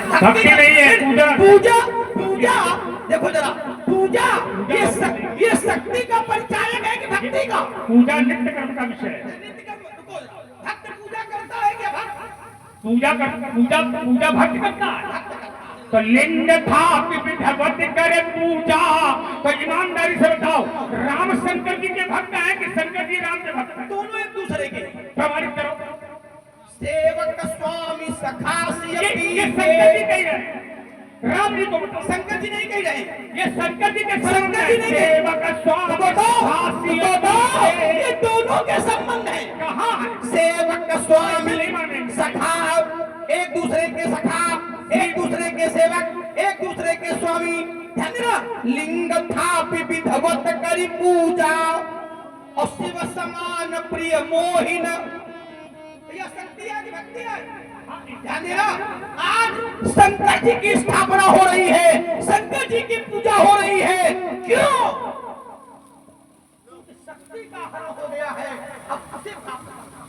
भक्ति नहीं है, पूजा। पूजा पूजा देखो जरा, पूजा ये शक्ति का परिचायक है कि भक्ति का? पूजा नित्य कर्म का विषय है। भक्त पूजा करता है क्या? पूजा भक्त करता है। तो लिंग था विधवत करे पूजा। तो ईमानदारी से बताओ, राम शंकर जी के भक्त हैं कि शंकर जी राम के भक्त हैं? दोनों एक दूसरे के। प्रमाणित करो। सेवक स्वामी सखा ये शंकर जी कह रहे हैं, राम जी को बताओ। शंकर जी नहीं कह रहे, ये शंकर जी के शंकर जी नहीं सेवक स्वामी ये दोनों के संबंध है। कहाँ है? सेवक स्वामी सखा, एक दूसरे के सखा, एक दूसरे के सेवक, एक दूसरे के स्वामी। ध्यान देना, लिंग था विधवत करी पूजा और शिव समान प्रिय मोहिन। यह शक्ति है कि भक्ति है? ध्यान देना, आज शंकर जी की स्थापना हो रही है, शंकर जी की पूजा हो रही है। क्यों? शक्ति का हरण हो गया है। अब उसे प्राप्त करना,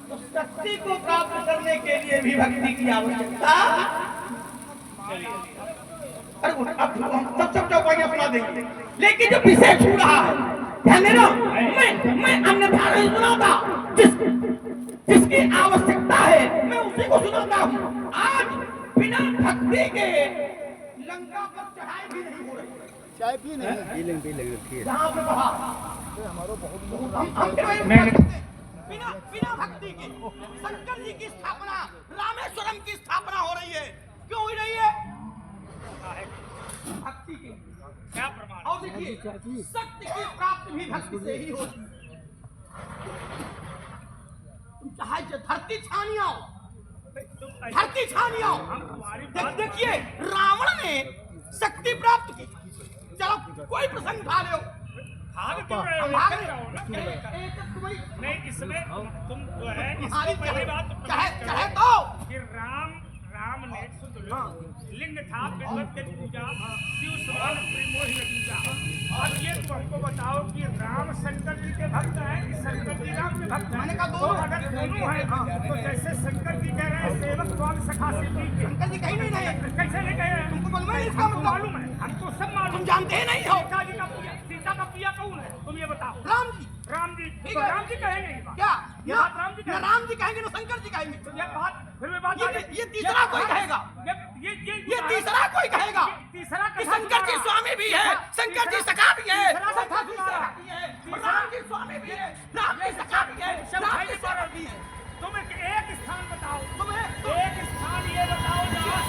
तो शक्ति को प्राप्त करने के लिए भी भक्ति की आवश्यकता। अरे अब हम सब चौपाइयां सुना देंगे, लेकिन जो विषय छू रहा है, ध्यान देना, मैं अन्यथा नहीं सुनाता। जिसकी आवश्यकता है मैं उसी को सुनाता हूँ। आज बिना भक्ति के लंका पर चढ़ाई भी नहीं हो रही। चाय पी नहीं पी लेंगे जहाँ पे कहा बिना भक्ति के शंकर जी की स्थापना, रामेश्वरम की स्थापना हो रही है। क्यों हो रही है? भक्ति के। क्या प्रमाण? और देखिए, शक्ति की प्राप्ति भी भक्ति से ही होती है। तुम चाहे धरती छानी आओ, धरती छानी आओ। देखिए, रावण ने शक्ति प्राप्त की। चलो कोई प्रसंग उठा लो। नहीं, इसमें तुम जो है, इसमें पहली बात तो चाहे तो कि राम ने सुन लो, लिंग था विधवत के पूजा, शिव समान प्रिय पूजा। और ये तो हमको बताओ कि राम शंकर जी के भक्त हैं कि शंकर जी राम के भक्त हैं? मैंने कहा तो अगर दोनों हैं तो जैसे शंकर जी कह रहे हैं सेवक स्वामी सखा शिव जी के, शंकर जी कहीं नहीं रहे। कैसे नहीं कह रहे हैं? तुमको मालूम है इसका मतलब? मालूम है, हमको सब मालूम। तुम जानते ही नहीं हो। सीता का पिया कौन है? तुम ये बताओ। राम जी। राम जी, ठीक तो है। राम जी कहेंगे ये बात? क्या? ये बात राम जी ना राम जी कहेंगे ना शंकर जी कहेंगे। तो ये बात फिर भी बात ये तीसरा कोई कहेगा। ये तीसरा कोई कहेगा तीसरा कि शंकर जी स्वामी भी है, शंकर जी सखा भी है, राम जी स्वामी भी है, राम जी सखा भी है, राम जी सेवक भी है। तुम एक स्थान बताओ, तुम्हें एक स्थान ये बताओ जहाँ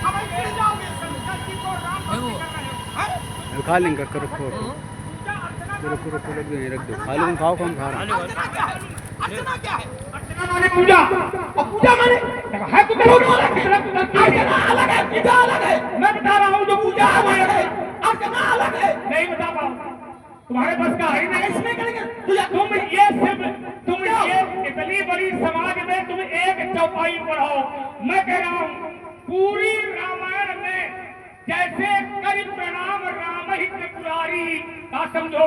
हमें मिल जाओगे। शंकर जी को राम भक्ति कर रहे हो। खा लेंगे करो पूजा अर्चना रख दो। खा लो, खाओ, कौन खा रहा है? अर्चना क्या है? अर्चना क्या है? अर्चना माने पूजा, और पूजा माने है तो करो अलग है। अर्चना अलग है, पूजा अलग है। मैं बता रहा हूँ जो पूजा अलग है, अर्चना अलग है। नहीं बता पाओ, तुम्हारे पास का है नहीं। इसमें करेंगे तुम ये इतनी बड़ी समाज में तुम एक चौपाई पढ़ाओ। मैं कह रहा हूँ पूरी रामायण में जैसे करी प्रणाम राम ही त्रिपुरारी, बात समझो।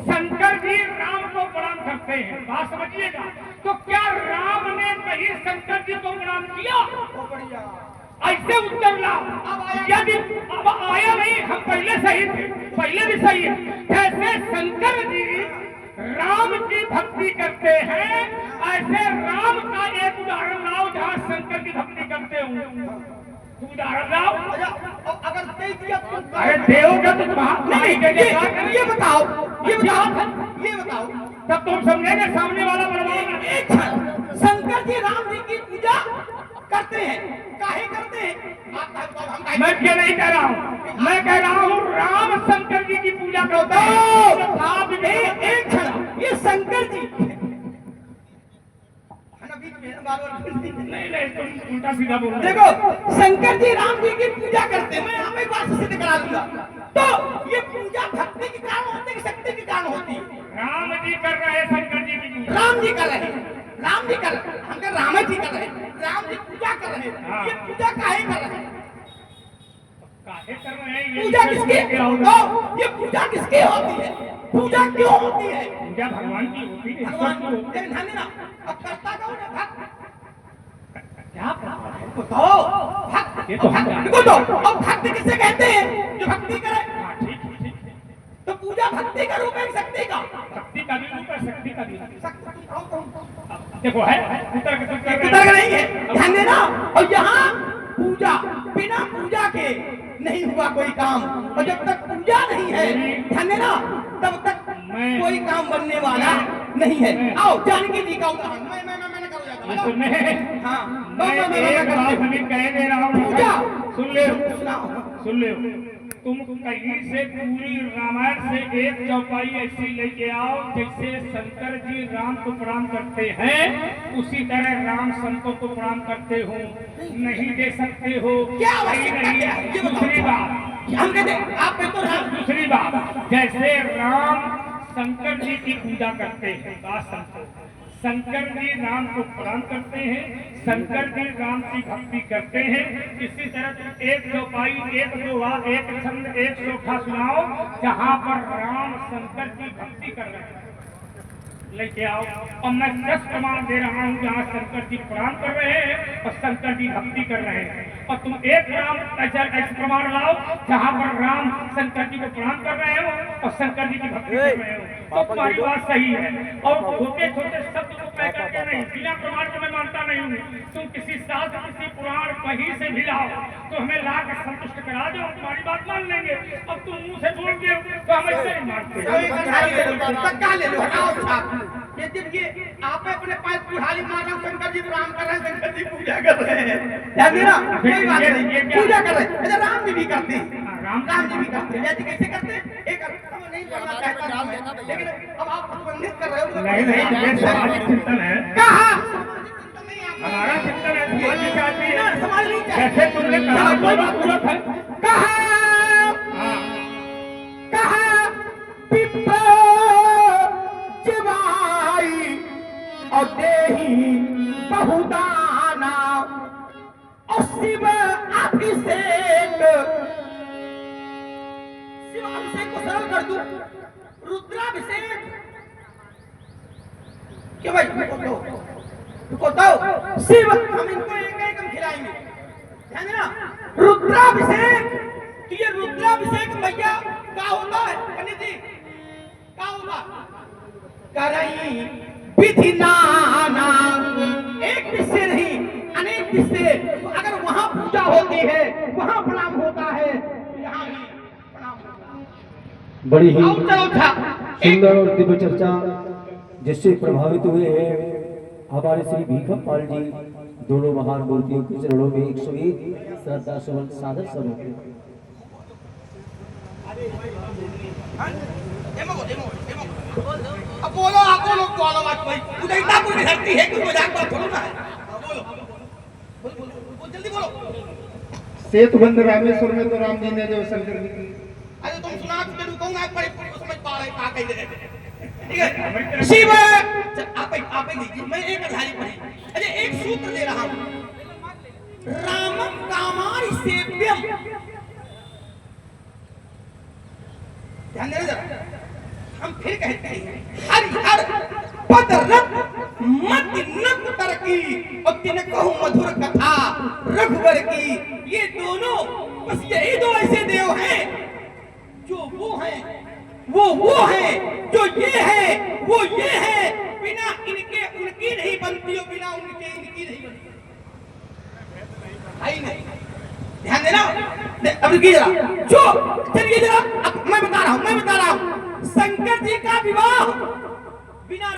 शंकर जी राम को प्रणाम करते हैं, बात समझिएगा। तो क्या राम ने कहीं शंकर जी को प्रणाम किया? ऐसे उत्तर लाओ। यदि अब आया नहीं, हम पहले सही थे, पहले भी सही है। जैसे शंकर जी राम की भक्ति करते हैं, ऐसे राम का एक उदाहरण लाओ जहाँ शंकर की भक्ति करते हो। उदाहरण लाओ। अगर दे दिया तो अरे देवोगे तो ये बताओ, ये बताओ तब तुम समझेंगे सामने वाला बलवान। एक शंकर जी राम जी की पूजा करते हैं, काहे करते हैं? मैं क्या नहीं कह रहा हूँ, मैं कह रहा हूँ राम शंकर जी की पूजा करते हैं। आप एक क्षण, ये शंकर जी नहीं तुम उल्टा सीधा बोल रहे हो। देखो, शंकर जी राम जी की पूजा करते हैं। मैं यहाँ पे बात सिद्ध करा दूंगा। तो ये पूजा भक्ति के कारण होती है कि शक्ति के कारण होती है? राम जी कर रहे हैं शंकर जी की पूजा। राम जी कर रहे हैं, राम जी कर रहे हैं, हम राम जी कर रहे हैं, राम जी पूजा कर रहे हैं। ये पूजा काहे कर रहे हैं? काहे कर रहे हैं? पूजा किसकी? तो ये पूजा किसकी होती है? पूजा क्यों होती है? पूजा भगवान की होती है। भगवान को ध्यान देना। अब करता कौन है? भक्त। क्या प्रभाव है? तो भक्त ये तो हम भक्त को तो अब भक्त किसे कहते हैं? जो भक्ति करे। हाँ, ठीक ठीक ठीक। तो पूजा भक्ति का रूप है कि शक्ति का? भक्ति का भी रूप है, शक्ति का भी रूप है। शक्ति कौन? देखो है उत्तर का नहीं है, ध्यान देना। और यहाँ पूजा, बिना पूजा के नहीं हुआ कोई काम, और जब तक पूजा नहीं है, ध्यान देना, तब तक कोई काम बनने वाला नहीं है। आओ जानकी जी का उदाहरण मैं करो जाता हूं। सुनने हाँ मैं एक बात हमें कह दे रहा हूँ, पूजा सुन ले तुम कहीं से पूरी रामायण से एक चौपाई ऐसी लेके आओ जैसे शंकर जी राम को प्रणाम करते हैं उसी तरह राम संतों को प्रणाम करते हो, नहीं दे सकते हो। क्या नहीं, दूसरी बात हम कहते हैं आप पे तो राम। दूसरी बात जैसे राम शंकर जी की पूजा करते हैं, शंकर जी राम को प्रणाम करते हैं, शंकर जी राम की भक्ति करते हैं। इसी तरह एक चौपाई, एक दोहा, एक छंद, एक श्लोका सुनाओ जहाँ पर राम शंकर की भक्ति कर रहे हैं, लेके आओ। और मैं 10 प्रमाण दे रहा हूँ जहाँ शंकर जी प्रणाम कर रहे हैं और शंकर जी भक्ति कर रहे हैं, और तुम एक राम ऐसा प्रमाण लाओ जहाँ पर राम शंकर जी को प्रणाम कर रहे हो और शंकर जी की भक्ति कर रहे हो, तो तुम्हारी बात सही है। और छोटे छोटे शब्द को कह करके नहीं, बिना प्रमाण के मैं मानता नहीं हूँ। तुम किसी शास्त्र, किसी पुराण कहीं से भी लाओ तो हमें ला कर संतुष्ट करा दो, हम तुम्हारी बात मान लेंगे। अब तुम मुंह से बोल दो तो हम ऐसे नहीं मानते। ये आप अपने पास कुल्हाड़ी मार रहे हो, शंकर जी प्रणाम कर रहे हैं, शंकर जी पूजा कर रहे हैं, ध्यान देना, कोई बात नहीं, पूजा कर रहे हैं। अच्छा राम जी भी करते हैं, राम जी भी करते हैं, जैसे कैसे करते हैं? एक नहीं करना चाहता हूं मैं, लेकिन अब आप प्रतिबंधित कर रहे हो। नहीं ये सामाजिक चिंतन है, कहा हमारा चिंतन है, सामाजिक आदमी है। समाज नहीं चाहिए। जैसे तुमने कहा कोई बात पूरा था, कहा पिपो जवाई और देही बहुदाना और शिव अभिषेक को सरल कर दूं, रुद्राभिषेक क्यों भाई रुको तो शिव, हम इनको एक एक हम खिलाएंगे, ध्यान देना। रुद्राभिषेक, तो ये रुद्राभिषेक भैया क्या होता है पंडित जी, क्या होगा? करई विधि नाना, एक विषय नहीं अनेक विषय, तो अगर वहां पूजा होती है, वहां प्रणाम होता है, यहाँ भी प्रणाम होता है। बड़ी ही चलो सुंदर और दिव्य चर्चा जिससे प्रभावित हुए हैं हमारे श्री भीखम पाल जी, दोनों महान मूर्तियों के चरणों में 101 श्रद्धा सुमन सादर समर्पित। अब बोलो, आप लोग बोलो बात भाई, उधर इतना कोई धरती है कि मजाक बात थोड़ा ना है। बोलो बोलो जल्दी बोलो। सेतु बंद रामेश्वर में तो राम जी ने जो शंकर जी की, अरे तुम सुना तो मैं कहूंगा एक बड़े समझ पा रहे कहां कह रहे, ठीक है? शिव आप लीजिए, मैं एक आधारी पढ़ी। अरे एक सूत्र ले रहा हूं, रामम कामारि सेव्यम, ध्यान देना जरा, हम फिर कहते हैं हरिहर पद रत मत नत तरकी और तिन कहूं मधुर कथा रघुवर की। ये दोनों बस यही दो ऐसे देव हैं जो वो हैं, वो है, जो ये है वो ये है, बिना इनके उनकी नहीं बनती और बिना उनके इनकी नहीं बनती, आई नहीं, ध्यान देना। अब रुकिए जरा, जो चलिए जरा, मैं बता रहा हूं, शंकर जी का विवाह बिना